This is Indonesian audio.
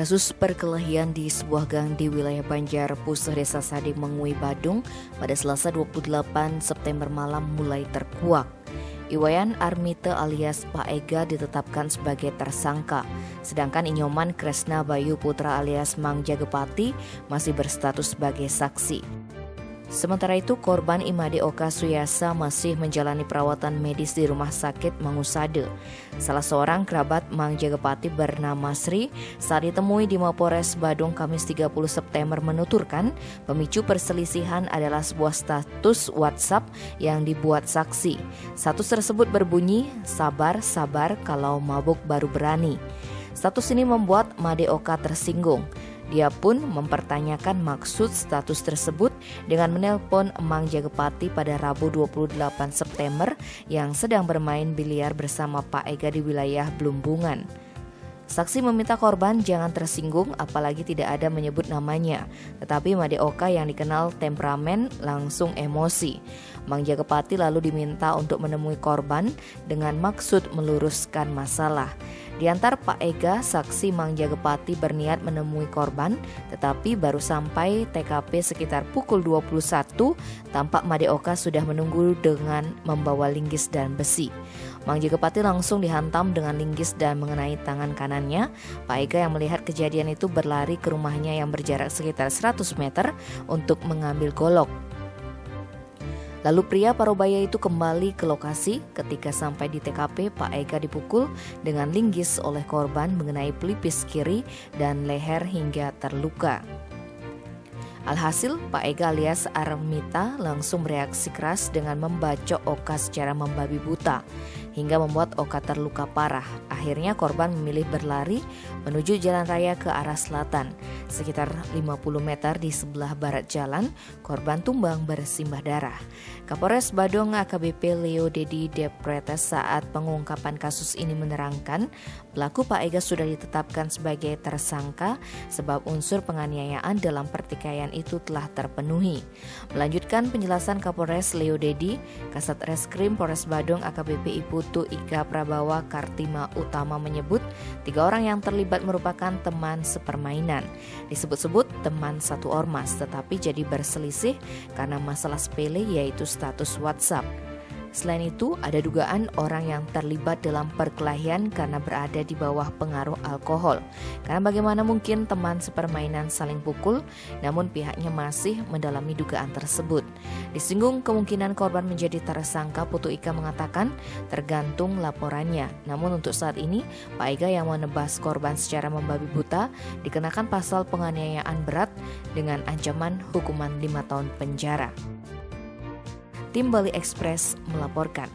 Kasus perkelahian di sebuah gang di wilayah Banjar Puseh Desa Sading Mengui, Badung pada Selasa 28 September malam mulai terkuak. Iwayan Armite alias Pak Ega ditetapkan sebagai tersangka, sedangkan Inyoman Kresna Bayu Putra alias Mang Jagepati masih berstatus sebagai saksi. Sementara itu, korban Imade Oka Suyasa masih menjalani perawatan medis di rumah sakit Mangusade. Salah seorang kerabat Mang Jagepati bernama Sri saat ditemui di Mapores Badung Kamis 30 September menuturkan pemicu perselisihan adalah sebuah status WhatsApp yang dibuat saksi. Status tersebut berbunyi, "Sabar, sabar, kalau mabuk baru berani." Status ini membuat Made Oka tersinggung. Dia pun mempertanyakan maksud status tersebut dengan menelpon Mang Jagepati pada Rabu 28 September yang sedang bermain biliar bersama Pak Ega di wilayah Blumbungan. Saksi meminta korban jangan tersinggung apalagi tidak ada menyebut namanya, tetapi Made Oka yang dikenal temperamen langsung emosi. Mang Jagepati lalu diminta untuk menemui korban dengan maksud meluruskan masalah. Di antara Pak Ega, saksi Mang Jagepati berniat menemui korban, tetapi baru sampai TKP sekitar pukul 21, tampak Made Oka sudah menunggu dengan membawa linggis dan besi. Mang Jagepati langsung dihantam dengan linggis dan mengenai tangan kanannya. Pak Ega yang melihat kejadian itu berlari ke rumahnya yang berjarak sekitar 100 meter untuk mengambil golok. Lalu pria parubaya itu kembali ke lokasi. Ketika sampai di TKP, Pak Ega dipukul dengan linggis oleh korban mengenai pelipis kiri dan leher hingga terluka. Alhasil, Pak Ega alias Armita langsung bereaksi keras dengan membacok Oka secara membabi buta hingga membuat Oka terluka parah. Akhirnya korban memilih berlari menuju jalan raya ke arah selatan. Sekitar 50 meter di sebelah barat jalan, korban tumbang bersimbah darah. Kapolres Badung AKBP Leo Dedi Depretes saat pengungkapan kasus ini menerangkan, pelaku Pak Ega sudah ditetapkan sebagai tersangka sebab unsur penganiayaan dalam pertikaian itu telah terpenuhi. Melanjutkan penjelasan Kapolres Leo Dedi, Kasat Reskrim Polres Badung AKBP Iputu Ika Prabawa Kartima Utama menyebut 3 orang yang terlibat merupakan teman sepermainan. Disebut-sebut teman satu ormas, tetapi jadi berselisih karena masalah sepele yaitu status WhatsApp. Selain itu, ada dugaan orang yang terlibat dalam perkelahian karena berada di bawah pengaruh alkohol. Karena bagaimana mungkin teman sepermainan saling pukul, namun pihaknya masih mendalami dugaan tersebut. Disinggung kemungkinan korban menjadi tersangka, Putu Ika mengatakan tergantung laporannya. Namun untuk saat ini, Pak Ega yang menebas korban secara membabi buta dikenakan pasal penganiayaan berat dengan ancaman hukuman 5 tahun penjara. Tim Bali Express melaporkan.